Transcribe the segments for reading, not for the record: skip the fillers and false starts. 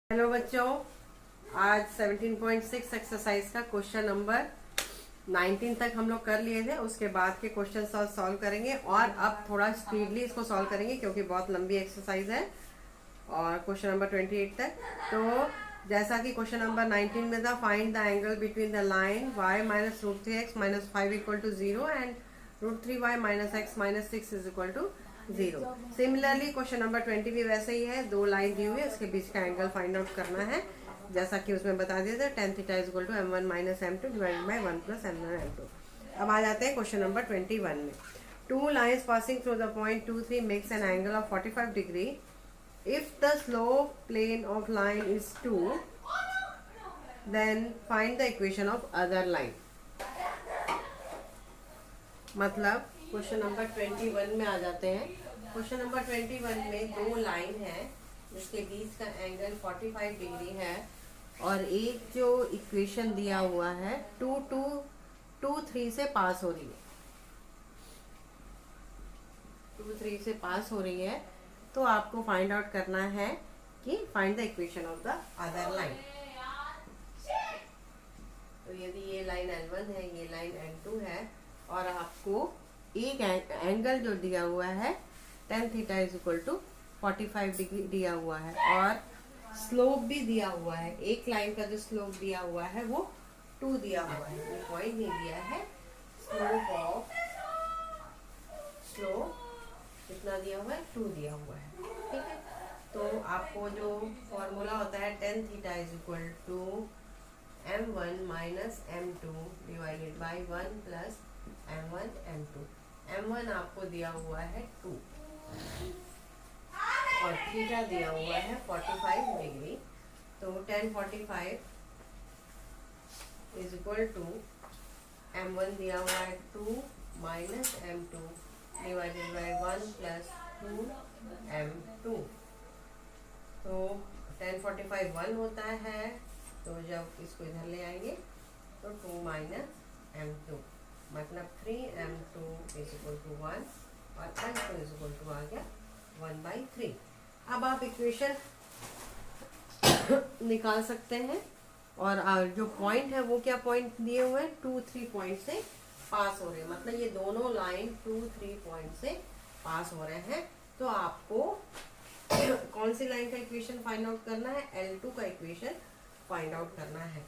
Hello बच्चों, आज 17.6 exercise का क्वेश्चन नंबर 19 तक हम लोग कर लिए थे। उसके बाद के क्वेश्चन सॉल्व करेंगे और अब थोड़ा स्पीडली इसको सॉल्व करेंगे क्योंकि बहुत लंबी एक्सरसाइज है। और क्वेश्चन नंबर 28 तक, तो जैसा कि क्वेश्चन नंबर 19 में था, find the angle between the line y minus root 3x minus 5 equal to 0 and root 3y minus x minus 6 is equal to 0। Similarly question number 20 भी वैसे ही है, दो लाइन दी हुई है, उसके बीच का एंगल फाइंड आउट करना है। जैसा कि उसमें बता दिया था, tan theta is equal to m1 minus m2 divided by 1 plus m1 m2। अब आ जाते हैं क्वेश्चन नंबर 21 में। Two lines passing through the point 2 3 makes an angle of 45 degree. If the slope plane of line is 2, then find the equation of other line। मतलब question number 21 में आ जाते हैं। Question number 21 में दो line है जिसके बीच का एंगल 45 डिग्री है और एक जो इक्वेशन दिया हुआ है 2 2 2 3 से पास हो रही है, 2 3 से पास हो रही है। तो आपको फाइंड आउट करना है कि find the equation of the other line. तो यदि ये लाइन L1 है, ये लाइन L2 है और आपको एक एंगल जो दिया हुआ है tan theta is equal to 45 degree दिया हुआ है और स्लोप भी दिया हुआ है। एक लाइन का जो स्लोप दिया हुआ है वो 2 दिया हुआ है, ये पॉइंट नहीं दिया है। स्लोप कितना दिया हुआ है, 2 दिया हुआ है, ठीक है। तो आपको जो फॉर्मूला होता है tan theta is equal to m1 minus m2 divided by 1 plus m1 m2। m1 आपको दिया हुआ है 2 और थीटा दिया हुआ है 45 डिग्री। तो tan 45 is equal to m1 दिया हुआ है 2 minus m2 divided by 1 plus 2 m2। तो tan 45 1 होता है, तो जब इसको इधर ले आएंगे तो 2 माइनस m2 मतलब 3m2 इज इक्वल टू 1 और m2 इज इक्वल टू आ गया 1/3। अब आप इक्वेशन निकाल सकते हैं और जो पॉइंट है वो क्या पॉइंट दिए हुए हैं, 2 3 पॉइंट से पास हो रहे हैं। मतलब ये दोनों लाइन 2 3 पॉइंट से पास हो रहे हैं। तो आपको कौन सी लाइन का इक्वेशन फाइंड आउट करना है, L2 का इक्वेशन फाइंड आउट करना है।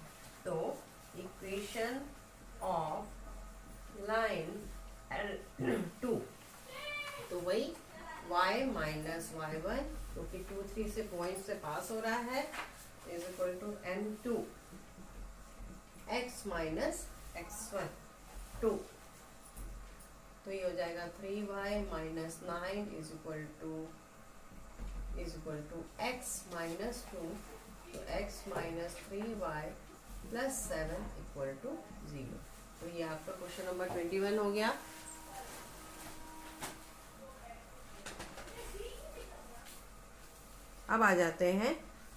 तो इक्वेशन ऑफ लाइन L2, तो वही y माइनस y1 क्योंकि 2 3 से पॉइंट से पास हो रहा है is equal to m2 x minus x1 2। तो ये हो जाएगा 3y minus 9 is equal to x minus 2। तो x minus 3y plus 7 equal to 0। तो ये आपका क्वेश्चन नंबर 21 हो गया। अब आ जाते हैं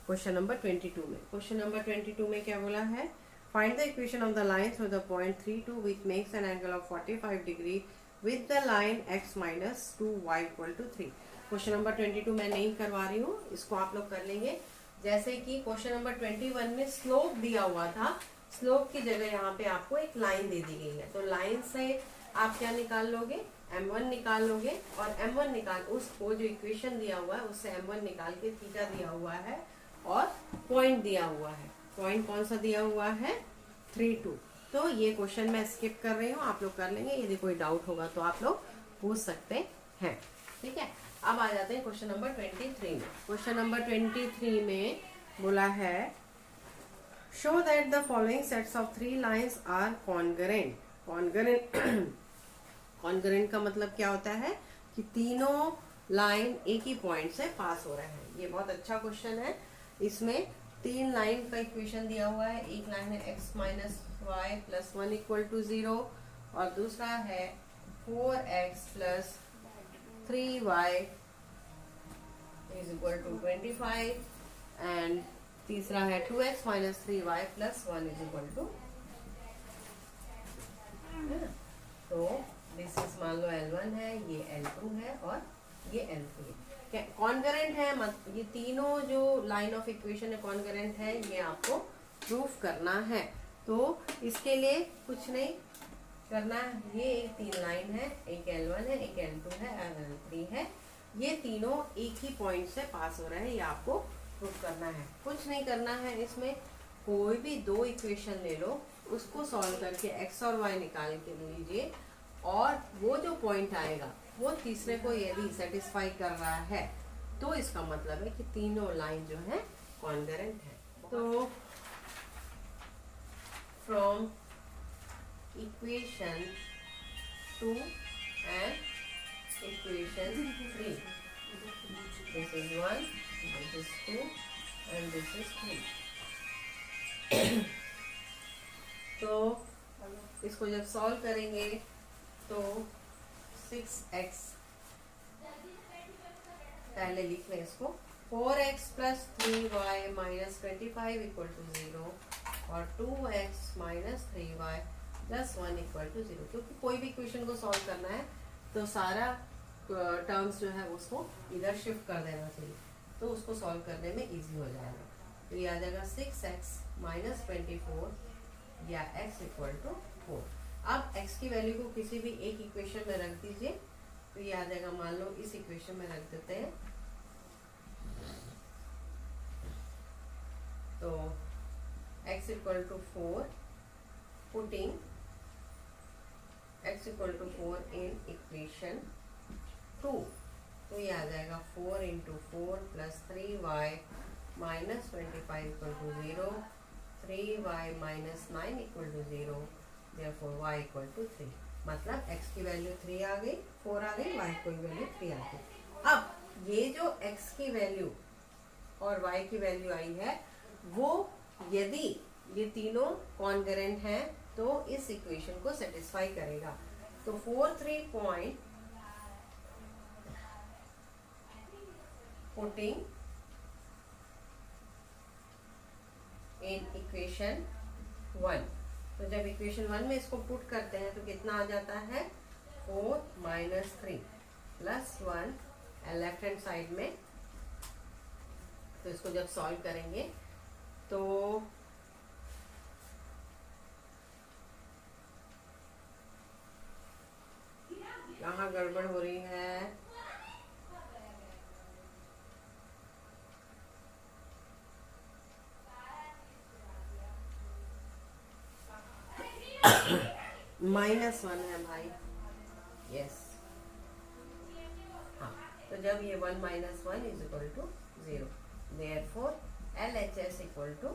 क्वेश्चन नंबर 22 में। क्वेश्चन नंबर 22 में क्या बोला है, find the equation of the line through the point 3 2 which makes an angle of 45 degree with the line x minus 2y equal to 3। Question number 22 मैं नहीं करवा रही हूँ, इसको आप लोग कर लेंगे। जैसे कि क्वेश्चन नंबर 21 में स्लोप दिया हुआ था, स्लोप की जगह यहाँ पे आपको एक लाइन दे दी गई है। तो लाइन से आप क्या निकाल लोगे, m1 निकाल लोगे और m1 निकाल उसको जो इक्वेशन दिया हुआ है उससे m1 निकाल के थीटा दिया हुआ है और पॉइंट दिया हुआ है। पॉइंट कौन सा दिया हुआ है, 3 2। तो ये क्वेश्चन मैं स्किप कर रही हूँ, आप लोग कर लेंगे। यदि कोई डाउट होगा तो आप लोग पूछ सकते हैं, ठीक है। अब आ जाते हैं क्वेश्चन नंबर 23 में। क्वेश्चन नंबर 23 में बोला है, show that the following sets of 3 lines are congruent. Congruent का मतलब क्या होता है कि तीनों लाइन एक ही पॉइंट से पास हो रहे हैं। ये बहुत अच्छा क्वेश्चन है। इसमें 3 लाइन का इक्वेशन दिया हुआ है। एक लाइन है x minus y plus 1 equal to 0 और दूसरा है 4x plus 3y is equal to 25 and तीसरा है 2x minus 3y plus 1 is equal to. तो दिस इज मान लो L1 है, ये L2 है और ये L3 है। कॉन्करेंट है, ये तीनों जो लाइन ऑफ इक्वेशन है कॉन्करेंट है, ये आपको प्रूफ करना है। तो इसके लिए कुछ नहीं करना है, ये एक 3 लाइन है, एक L1 है, एक L2 है, L3 है, ये तीनों एक ही पॉइंट से पास हो रहे हैं, ये आपको प्रूफ करना है। कुछ नहीं करना है, इसमें कोई भी 2 इक्वेशन ले लो, उसको सॉल्व करके x और y निकाल के लीजिए, और वो जो पॉइंट आएगा वो तीसरे को यदि सेटिस्फाई कर रहा है तो इसका मतलब है कि तीनों लाइन जो है कॉन्करेंट है। तो from equation 2 and equation 3, this is 1, this is 2 and this is 3। तो इसको जब सॉल्व करेंगे तो 6x, पहले लिख लें इसको, 4x plus 3y minus 25 equal to 0 और 2x minus 3y plus 1 equal to 0। क्योंकि कोई भी इक्वेशन को सॉल्व करना है तो सारा टर्म्स जो है उसको इधर शिफ्ट कर देना चाहिए, तो उसको सॉल्व करने में इजी हो जाएगा। तो ये आ जाएगा 6x माइनस 24 या x इक्वल टू 4। अब x की वैल्यू को किसी भी एक इक्वेशन में रख दीजिए, तो ये आ जाएगा, मान लो इस इक्वेशन में रख देते हैं, तो x equal to 4, putting x equal to 4 in equation 2, तो ये आ जाएगा 4 into 4 plus 3y minus 25 equal to 0, 3y minus 9 equal to 0, therefore y equal to 3। मतलब x की वैल्यू 3 आ गई, 4 आ गई, y की वैल्यू 3 आ गई। अब ये जो x की वैल्यू और y की वैल्यू आई है, वो यदि ये तीनों कॉन्करेंट हैं तो इस इक्वेशन को सेटिस्फाई करेगा। तो 4-3 पॉइंट पुटिंग इन इक्वेशन 1, तो जब इक्वेशन 1 में इसको पुट करते हैं तो कितना आ जाता है, 4 minus 3 plus 1 left hand side में। तो इसको जब सॉल्व करेंगे तो कहाँ गड़बड़ हो रही है, -1 है भाई, यस। हाँ, तो जब ये 1 minus 1 is equal to 0, therefore LHS equal to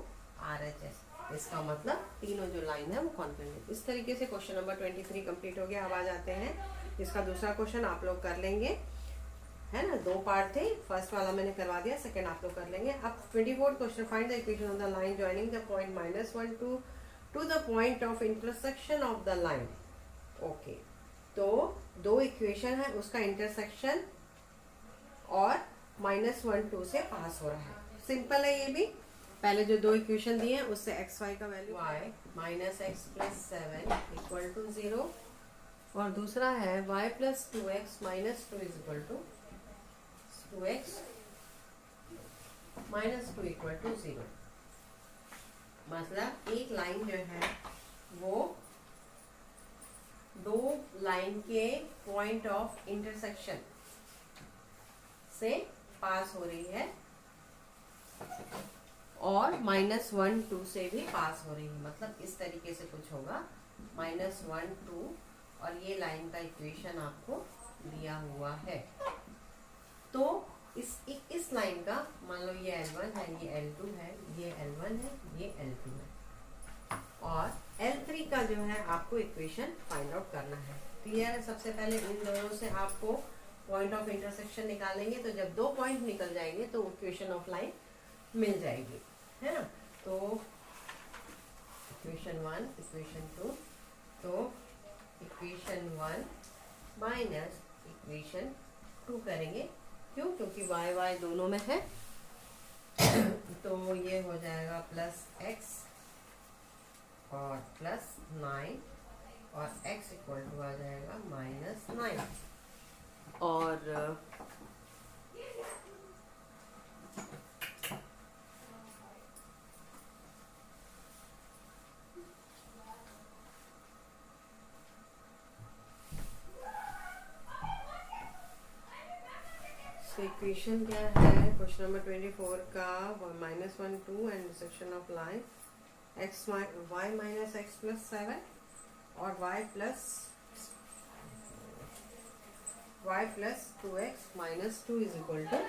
RHS। इसका मतलब तीनों जो लाइन है वो कॉन्करेंट है। इस तरीके से क्वेश्चन नंबर 23 कंप्लीट हो गया। अब आ जाते हैं, इसका दूसरा क्वेश्चन आप लोग कर लेंगे, है ना, 2 पार्ट थे, फर्स्ट वाला मैंने करवा दिया, सेकंड आप लोग कर लेंगे। अब 24th question, find the equation of the line joining the point -1 to the point of intersection of the line. Okay, तो 2 इक्वेशन है, उसका इंटरसेक्शन और -1 2 से पास हो रहा है। सिंपल है ये भी। पहले जो 2 इक्वेशन दिए हैं उससे x y का value y minus x plus 7 equal to 0, और दूसरा है y plus 2x minus 2 is equal to 2x minus 2 equal to 0। मतलब एक लाइन जो है वो 2 लाइन के पॉइंट ऑफ इंटरसेक्शन से पास हो रही है और -1 2 से भी पास हो रही है। मतलब इस तरीके से कुछ होगा, -1 2, और ये लाइन का इक्वेशन आपको दिया हुआ है। तो इस लाइन का मान लो ये L1 है, ये L2 है, ये L1 है, ये L2 है, और L3 का जो है आपको इक्वेशन फाइंड आउट करना है। क्लियर है? सबसे पहले इन दोनों से आपको पॉइंट ऑफ इंटरसेक्शन निकालेंगे, तो जब 2 पॉइंट निकल जाएंगे तो इक्वेशन ऑफ लाइन मिल जाएगी, है ना। तो इक्वेशन 1, इक्वेशन 2, तो इक्वेशन 1 माइनस इक्वेशन 2 करेंगे। क्यों? क्योंकि y y दोनों में है। तो ये हो जाएगा +x और +9, और x इक्वल टू आ जाएगा -9, और इक्वेशन क्या है क्वेश्चन नंबर 24 का, -1 2 and intersection of line x y minus x plus 7 और y plus 2x minus 2 is equal to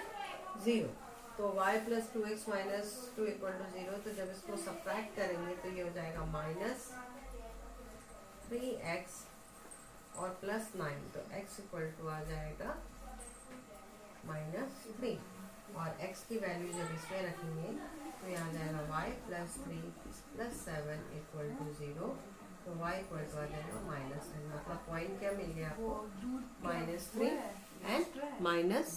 0। तो y plus 2x minus 2 equal to 0, तो जब इसको सब्ट्रैक्ट करेंगे तो ये हो जाएगा -3x और प्लस 9, तो x इक्वल टू आ जाएगा -3 और x की वैल्यू जब इसमें रखेंगे तो यहाँ आ जाएगा y plus 3 plus 7 equal to 0, तो y इक्वल टू आ जाएगा -10। मतलब पॉइंट क्या मिल गया आपको, -3 एंड माइनस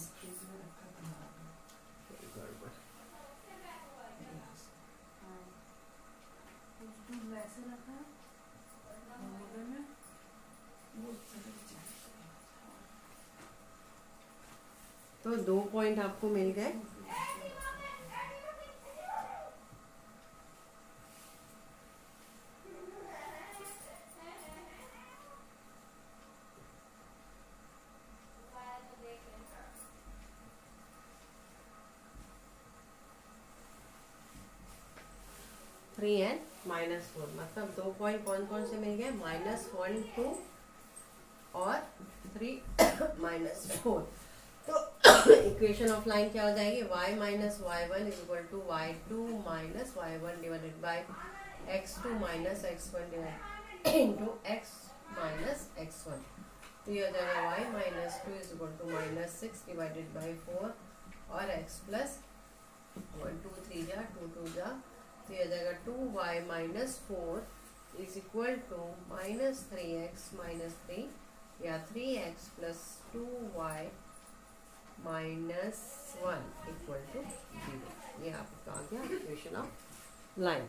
तो 2 पॉइंट आपको मिल गए। थ्री एंड -4, मतलब 2 पॉइंट कौन कौन से मिल गए, -1 2 और 3 -4। तो इक्वेशन ऑफ लाइन क्या हो जाएगी, y minus y1 is equal to y2 minus y1 divided by x2 minus x1 divide into x minus x1। तो ये हो जाएगा y minus 2 is equal to -6 divided by 4 और x प्लस 1 2 3 जा 2 2 जा, तो ये हो जाएगा 2y minus 4 is equal to -3x minus 3 या 3x plus 2y minus 1 equal to 0। ये आपका आ गया equation of line.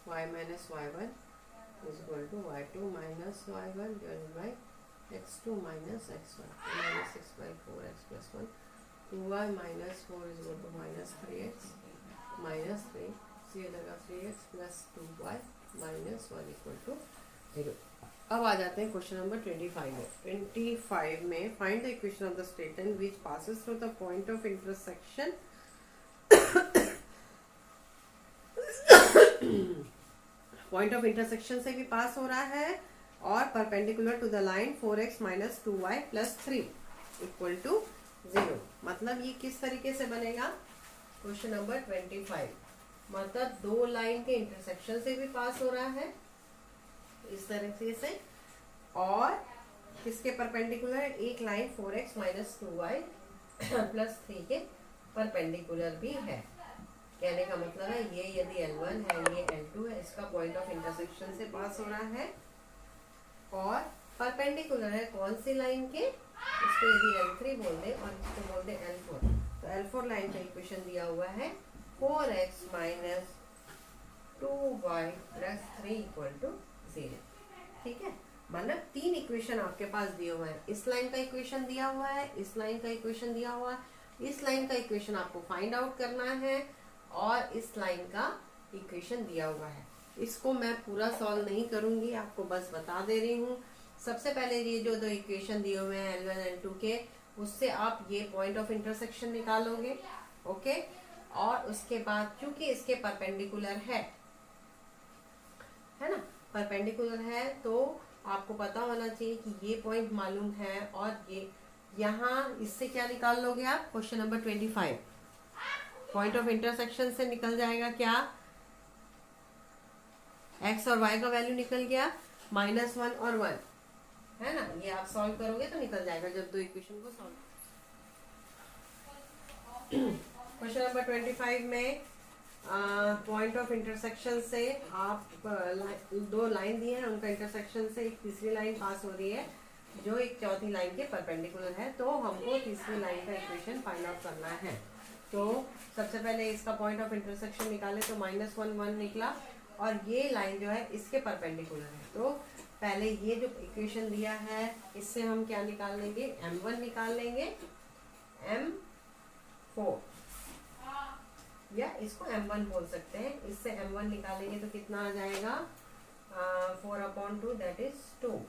y minus y1 is equal to y2 minus y1 divided by x2 minus x1 -6 by 4x plus 1, 2y minus 4 is equal to -3x minus 3, so ये लगा 3x plus 2y minus 1 equal to 0। अब आ जाते हैं question number 25 में। 25 में find the equation of the straight line which passes through the point of intersection point of intersection से भी पास हो रहा है और perpendicular to the line 4x minus 2y plus 3 equal to 0। मतलब ये किस तरीके से बनेगा, क्वेश्चन नंबर 25, मतलब दो लाइन के इंटरसेक्शन से भी पास हो रहा है इस तरीके से, और किसके परपेंडिकुलर, एक line 4x minus 2y plus 3 के परपेंडिकुलर भी है। कहने का मतलब है ये यदि L1 है, ये L2 है, इसका पॉइंट ऑफ इंटरसेक्शन से पास हो रहा है और परपेंडिकुलर है कौन सी लाइन के, इसको यदि L3 बोल दे और इसको बोल दे L4, तो L4 लाइन का इक्वेशन दिया हुआ है 4x minus 2y plus 3 equal to 0। ठीक है, मतलब 3 इक्वेशन आपके पास दिए हुए हैं। इस लाइन का इक्वेशन दिया हुआ है, इस लाइन का इक्वेशन दिया हुआ है, इस लाइन का इक्वेशन आपको फाइंड आउट करना है और इस लाइन का इक्वेशन दिया हुआ है। इसको मैं पूरा सॉल्व नहीं करूंगी, आपको बस बता दे रही हूँ। सबसे पहले ये जो दो इक्वेशन दिए हुए हैं L1 L2 के, उससे आप ये पॉइंट ऑफ इंटरसेक्शन निकालोगे, ओके। और उसके बाद चूंकि इसके परपेंडिकुलर है ना, परपेंडिकुलर है, तो आपको पता होना चाहिए कि ये पॉइंट मालूम है और ये यहाँ इससे क्या निकाल लोगे आप, question number 25 point of intersection से निकल जाएगा क्या, x और y का वैल्यू निकल गया -1 और 1, है ना। ये आप सॉल्व करोगे तो निकल जाएगा जब दो इक्वेशन को सॉल्व। क्वेश्चन नंबर 25 में पॉइंट ऑफ इंटरसेक्शन से आप दो लाइन दिए हैं, उनका इंटरसेक्शन से एक तीसरी लाइन पास हो रही है जो एक चौथी लाइन के परपेंडिकुलर है, तो हमको तीसरी लाइन का इक्वेशन फाइंड आउट करना है। तो सबसे पहले इसका पॉइंट ऑफ इंटरसेक्शन निकाले तो -1 1 निकला और ये लाइन जो है इसके परपेंडिकुलर है। तो पहले ये जो इक्वेशन दिया है इससे हम क्या निकाल लेंगे, M1 निकाल लेंगे, M4 या इसको m1 बोल सकते हैं। इससे m1 निकालेंगे तो कितना आ जाएगा 4/2 दैट इज 2।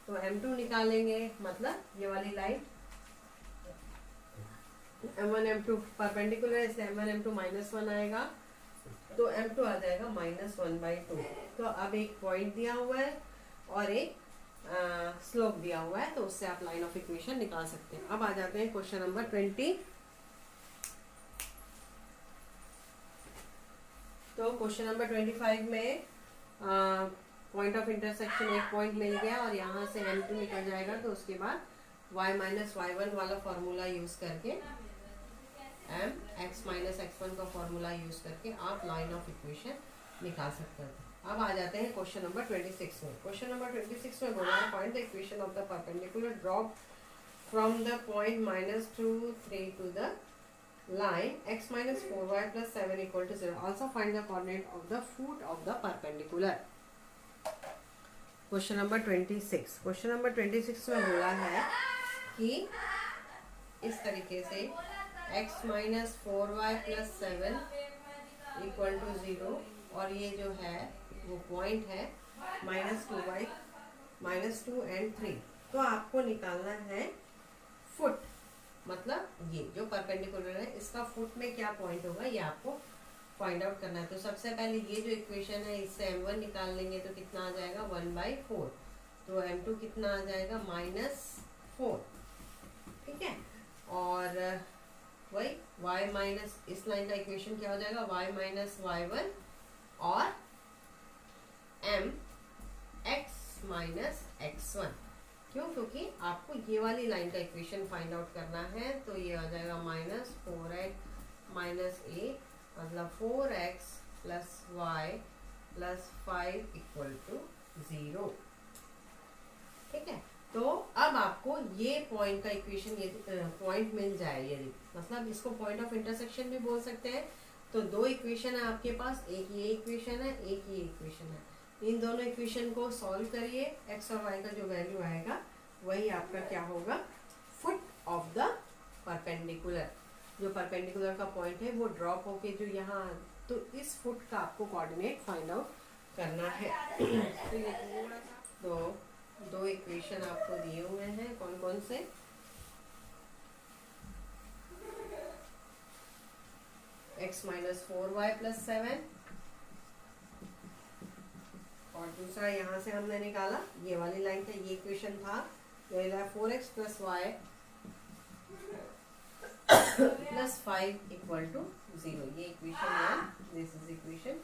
तो m2 निकालेंगे, मतलब ये वाली लाइन m1 m2 परपेंडिकुलर है, इसलिए m1 m2 -1 आएगा, तो m2 आ जाएगा -1/2। तो अब एक पॉइंट दिया हुआ है और एक स्लोप दिया हुआ है, तो उससे आप लाइन ऑफ इक्वेशन निकाल सकते हैं। अब आ जाते हैं क्वेश्चन नंबर 20। तो क्वेश्चन नंबर 25 में पॉइंट ऑफ इंटरसेक्शन एक पॉइंट मिल गया और यहाँ से m2 निकल जाएगा, तो उसके बाद y - y1 वाला फॉर्मूला यूज करके mx - x1 का फॉर्मूला यूज करके आप लाइन ऑफ इक्वेशन निकाल सकते हैं। अब आ जाते हैं क्वेश्चन नंबर 26 में। क्वेश्चन नंबर 26 में बोला है find the equation of the perpendicular drop from the point -2, 3 to the line x - 4y + 7 = 0. Also find the coordinate of the foot of the perpendicular. Question number 26। Question number 26 में बोला है कि इस तरीके से x - 4y + 7 = 0 और ये जो है वो पॉइंट है -2y -2 and 3। तो आपको निकालना है फुट, मतलब ये जो परपेंडिकुलर है इसका फुट में क्या पॉइंट होगा ये आपको फाइंड आउट करना है। तो सबसे पहले ये जो इक्वेशन है इससे m1 निकाल लेंगे तो कितना आ जाएगा 1/4। तो m2 कितना आ जाएगा -4, ठीक है। और वही y इस लाइन का इक्वेशन क्या हो जाएगा y - y1 और mx - x1। क्यों? क्योंकि आपको ये वाली लाइन का इक्वेशन फाइंड आउट करना है। तो ये आ जाएगा -4x - a, मतलब 4x + y + 5 = 0, ठीक है। तो अब आपको ये पॉइंट का इक्वेशन, ये पॉइंट मिल जाए यदि, मतलब इसको पॉइंट ऑफ इंटरसेक्शन भी बोल सकते हैं। तो दो इक्वेशन है आपके पास, एक ये इक्वेशन है, एक ये इक्वेशन है। इन दोनों इक्वेशन को सॉल्व करिए, x और y का जो वैल्यू आएगा वही आपका क्या होगा फुट ऑफ द परपेंडिकुलर। जो परपेंडिकुलर का पॉइंट है वो ड्रॉप होके जो यहाँ, तो इस फुट का आपको कोऑर्डिनेट फाइंड आउट करना है। तो ये तो दो इक्वेशन आपको दिए हुए हैं, कौन कौन से, x - 4y + 7 और दूसरा यहाँ से हमने निकाला ये वाली लाइन का ये इक्वेशन था, ये 4x + y + 5 = 0। ये इक्वेशन 1, दिस इज इक्वेशन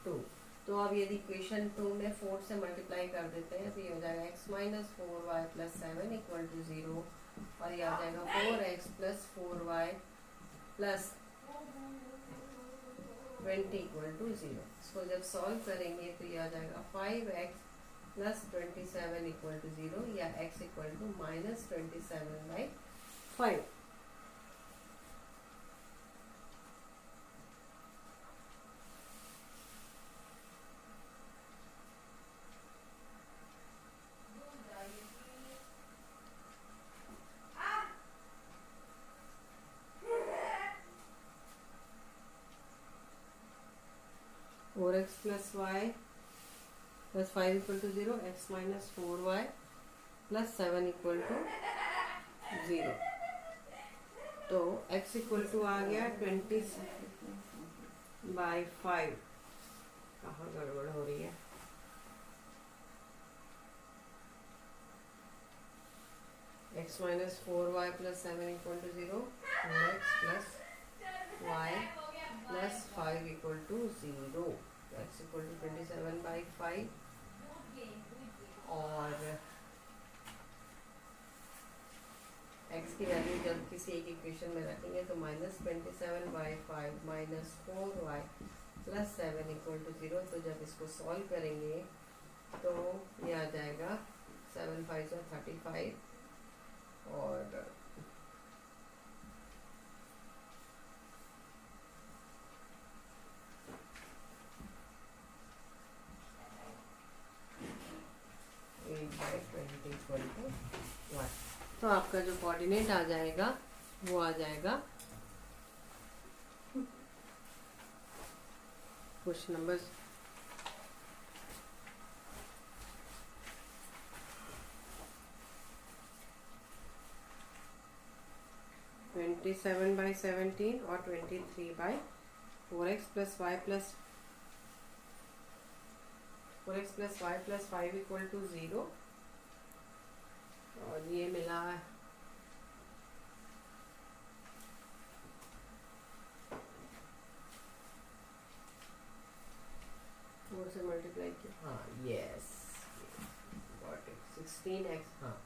2। तो अब यदि इक्वेशन 2 में 4 से मल्टीप्लाई कर देते हैं तो ये हो जाएगा x - 4y + 7 = 0 और ये आ जाएगा 4x + 4y + 20 = 0। इसको जब सॉल्व करेंगे तो ये आ जाएगा 5x + 27 = 0 या x = -27/5। Four x + y + 5 = 0, x - 4y + 7 = 0। तो x = आ गया 20/5। कहाँ गड़बड़ हो रही है, x - 4y + 7 = 0, 4x + y + 5 = 0। x = 27/5 और x की वैल्यू जब किसी एक इक्वेशन में रखेंगे तो -27/5 - 4y + 7 = 0। तो जब इसको सॉल्व करेंगे तो ये आ जाएगा 7 × 5 = 35 और तो आपका जो कोऑर्डिनेट आ जाएगा वो आ जाएगा क्वेश्चन नंबर 27/17 और 23/4x plus y plus 5 equal to 0, और ये मिला है 4 से मल्टीप्लाई किया, हाँ यस गॉट इट, 16x, हाँ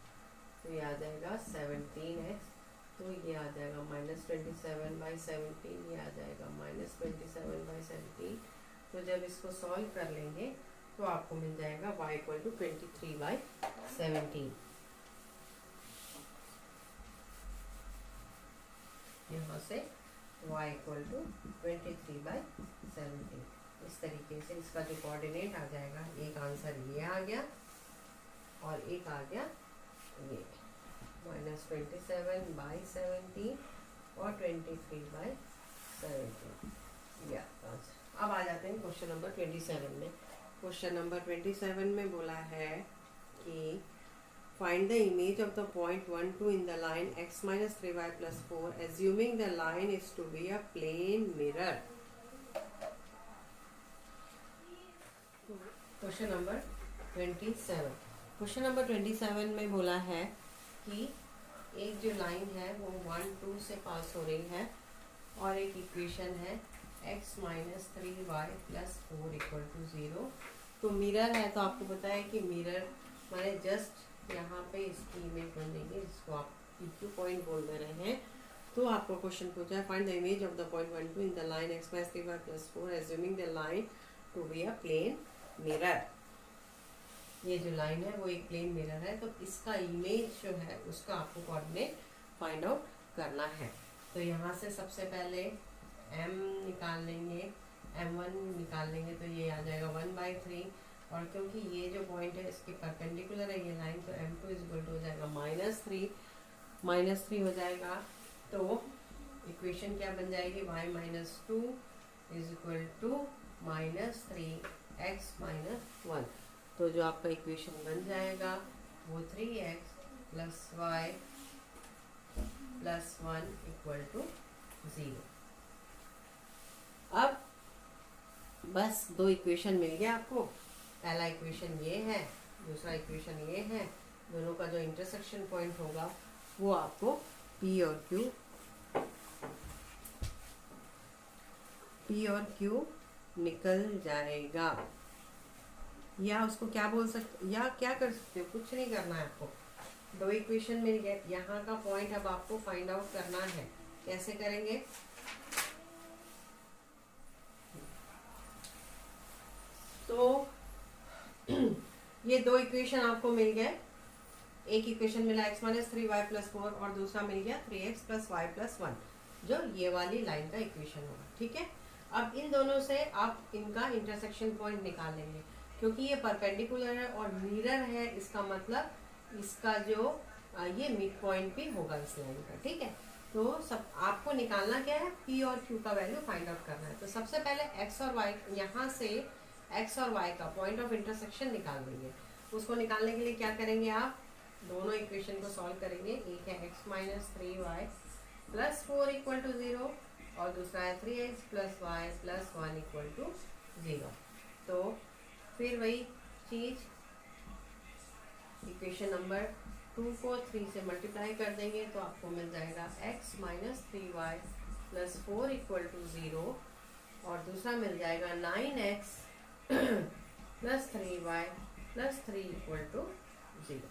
तो ये आ जाएगा 17x, तो ये आ जाएगा -27/17, ये आ जाएगा -27/17। तो जब इसको सॉल्व कर लेंगे तो आपको मिल जाएगा y इक्वल टू 23/17। यहाँ से y इक्वल टू 23/17। इस तरीके से इसका जो कोऑर्डिनेट आ जाएगा, एक आंसर ये आ गया और एक आ गया ये -27/17 और 23/17। या अब आ जाते हैं क्वेश्चन नंबर 27 में। क्वेश्चन नंबर 27 में बोला है कि find the image of the point 1, 2 in the line x - 3y + 4 assuming the line is to be a plane mirror। Question number 27, question number 27 में बोला है कि एक जो लाइन है वो 1, 2 से पास हो रही है और एक इक्वेशन है x - 3y + 4 इक्वल टू 0। तो मिरर है, तो आपको पता है कि मिरर माने जस्ट यहाँ पे इसकी इमेज बनेगी, जिसको आप PQ पॉइंट बोल दे रहे हैं। तो आपको क्वेश्चन पूछा है find the image of the point 1, 2 in the line x - 3y + 4 assuming the line to be a plane mirror। ये जो लाइन है वो एक प्लेन मिरर है, तो इसका इमेज जो है उसका आपको कोऑर्डिनेट फाइंड आउट करना है। तो यहाँ से सबसे पहले m निकाल लेंगे, m1 निकाल लेंगे, तो ये आ जाएगा 1/3, और क्योंकि ये जो पॉइंट है इसके परपेंडिकुलर है ये लाइन, तो m2 इक्वल टू हो जाएगा -3 हो जाएगा। तो इक्वेशन क्या बन जाएगी, y - 2 इक्वल टू -3x - 1। तो जो आपका इक्वेशन बन जाएगा वो 3x + y + 1 इक्वल टू 0। अब बस दो इक्वेशन मिल गया आपको, पहला इक्वेशन ये है, दूसरा इक्वेशन ये है, दोनों का जो इंटरसेक्शन पॉइंट होगा वो आपको P और Q निकल जाएगा। या उसको क्या बोल सकते, या क्या कर सकते हो, कुछ नहीं करना है आपको, दो इक्वेशन मिल गए, यहाँ का पॉइंट अब आपको फाइंड आउट करना है। कैसे करेंगे, तो ये दो इक्वेशन आपको मिल गए, एक इक्वेशन मिला x - 3y + 4 और दूसरा मिल गया 3x + y + 1, जो ये वाली लाइन का इक्वेशन होगा। ठीक है, अब इन दोनों से आप इनका इंटरसेक्शन पॉइंट निकाल लेंगे, क्योंकि ये परपेंडिकुलर है और मिरर है, इसका मतलब इसका जो ये मिड पॉइंट भी होगा इस लाइन का। ठीक है, तो सब आपको निकालना क्या है, P और Q का वैल्यू फाइंड आउट करना है। तो सबसे पहले x और y, यहाँ से x और y का पॉइंट ऑफ इंटरसेक्शन निकाल देंगे। उसको निकालने के लिए क्या करेंगे, आप दोनों इक्वेशन को सॉल्व करेंगे। एक है x - 3y + 4 इक्वल टू 0 और दूसरा है 3x + y + 1 इक्वल टू 0। तो फिर वही चीज इक्वेशन नंबर 2 को 3 से मल्टीप्लाई कर देंगे, तो आपको मिल जाएगा x - 3y + 4 इक्वल टू 0 और दूसरा मिल जाएगा 9x + 3y + 3 इक्वल टू 0।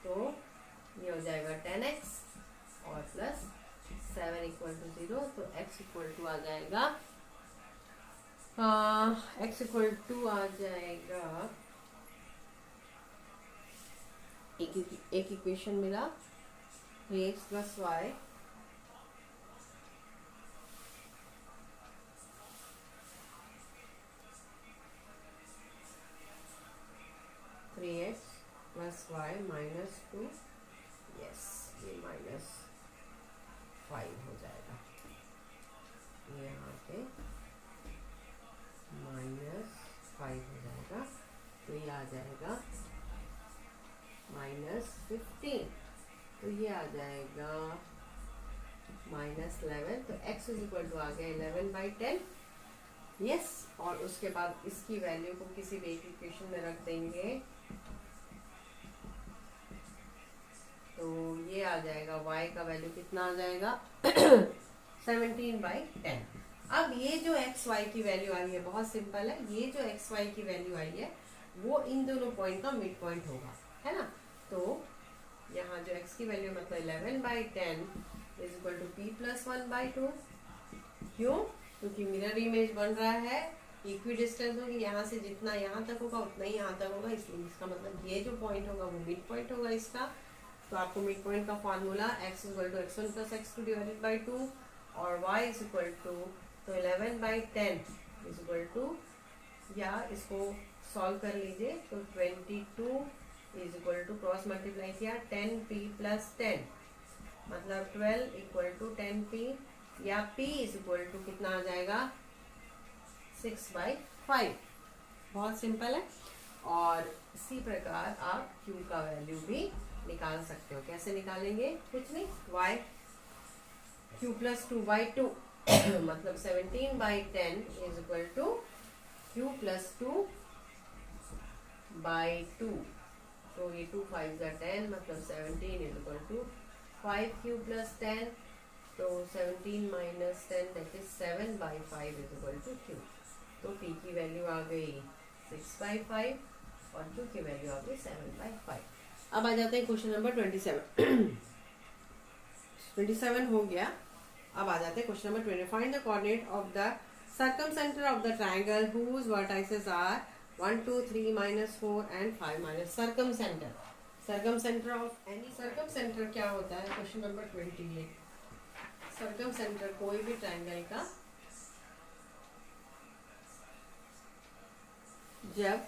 तो ये हो जाएगा 10x और +7 इक्वल टू 0। तो x इक्वल टू आ जाएगा x इक्वल टू आ जाएगा, एक इक्वेशन मिला 3x + y -2, यस ये -5 हो जाएगा यहाँ पे -5 हो जाएगा, तो ये आ जाएगा -15, तो ये आ जाएगा -11, तो x इज इक्वल टू आ गया 11/10। यस, और उसके बाद इसकी वैल्यू को किसी भी एक इक्वेशन में रख देंगे, तो ये आ जाएगा y का वैल्यू कितना आ जाएगा 17/10। अब ये जो एक्स वाई की वैल्यू आई है बहुत सिंपल है, ये जो एक्स वाई की वैल्यू आई है वो इन दोनों पॉइंट का मिड पॉइंट होगा, है ना। तो यहाँ जो एक्स की वैल्यू मतलब 11/10 इज इक्वल टू p + 1/2। क्यों? क्योंकि मिरर इमेज बन रहा है, इक्वी डिस्टेंस होगी, यहाँ से जितना यहाँ तक होगा उतना ही यहाँ तक होगा, इसलिए इसका मतलब ये जो पॉइंट होगा वो मिड पॉइंट होगा इसका। तो आपको मिड पॉइंट का फॉर्मूला x = x1 + x2 / 2 और y = तो 11/10 इज इक्वल टू, या इसको सॉल्व कर लीजिए, तो 22 is equal to cross multiply किया 10p + 10 मतलब 12 = 10p, या p इज इक्वल टू कितना आ जाएगा 6/5। बहुत सिंपल है। और इसी प्रकार आप q का वैल्यू भी निकाल सकते हो। कैसे निकालेंगे? कुछ नहीं, y q + 2/2 मतलब 17/10 इज इक्वल टू q + 2/2, तो ये 2 5 = 10 मतलब 17 इज इक्वल टू 5q + 10, तो 17 - 10 that is 7/5 is equal to q। तो p की वैल्यू आ गई 6/5 और q की वैल्यू आ गई 7/5। अब आ जाते हैं क्वेश्चन नंबर 27। 27 हो गया। अब आ जाते हैं question number 20। Find the coordinate of the circumcentre of the triangle whose vertices are 1 2 3 -4 and 5 circumcentre. Circumcentre of any, circumcentre क्या होता है? Question number 28। सर्कमसेंटर कोई भी ट्रायंगल का जब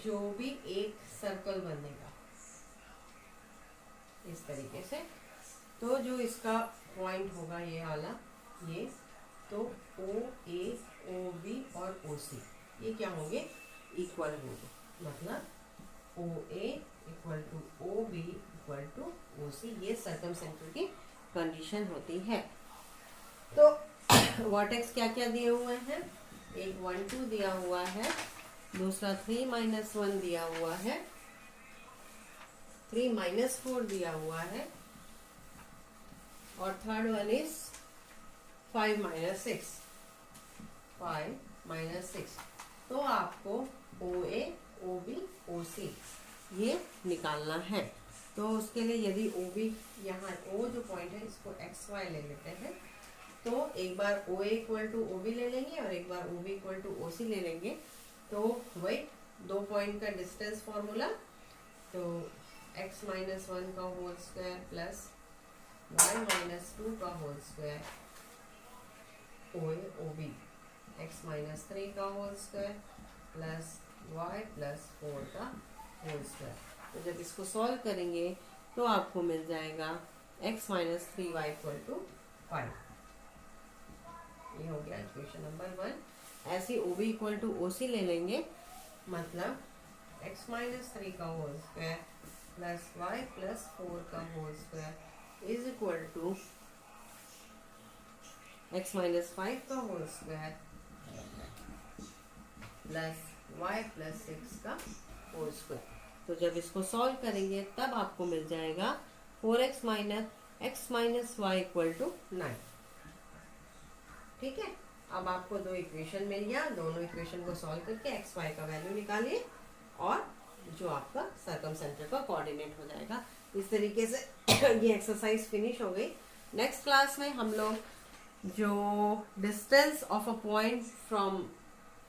जो भी एक सर्कल बनेगा इस तरीके से, तो जो इसका पॉइंट होगा ये वाला, ये तो ओ ए ओ बी और ओ सी ये क्या होंगे? इक्वल होंगे, मतलब ओ ए = ओ बी = ओ सी। ये सर्कमसेंटर की कंडीशन होती है। तो वर्टेक्स क्या क्या दिए हुए हैं? एक 1 2 दिया हुआ है, दूसरा 3 - 1 दिया हुआ है, 3 - 4 दिया हुआ है, और थर्ड वन इज 5 - 6, 5 - 6। तो आपको ओ ए ओ बी ओ सी ये निकालना है। तो उसके लिए यदि ओ बी, यहाँ ओ जो पॉइंट है इसको एक्स वाई ले लेते हैं, तो एक बार ओ ए = ओ बी ले लेंगे और एक बार ओ बी = ओ सी ले लेंगे। तो वही दो पॉइंट का डिस्टेंस फॉर्मूला, तो x - 1 का होल स्क्वायर प्लस y - 2 का होल स्क्वायर ओ ए ओ बी, x - 3 का होल स्क्वायर प्लस y + 4 का होल स्क्वायर। तो जब इसको सॉल्व करेंगे तो आपको मिल जाएगा x - 3y = 5। ये हो गया इक्वेशन नंबर 1। ऐसे ओ बी = ओ सी ले लेंगे, मतलब x - 3 का होल स्क्वायर प्लस y + 4 का whole square is equal to x - 5 का होल स्क्वायर प्लस y + 6 का होल स्क्वायर। तो जब इसको सॉल्व करेंगे तब आपको मिल जाएगा 4x - x - y = 9। ठीक है, अब आपको दो इक्वेशन मिल गया, दोनों इक्वेशन को सॉल्व करके x y का वैल्यू निकालिए और जो आपका सर्कमसेंटर का कोऑर्डिनेट हो जाएगा। इस तरीके से ये एक्सरसाइज फिनिश हो गई। नेक्स्ट क्लास में हम लोग जो distance of a point from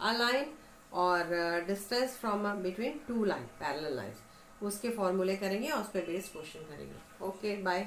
a line और distance from between two line parallel lines उसके फॉर्मूले करेंगे और उस पर बेस्ड क्वेश्चन करेंगे। Okay, bye.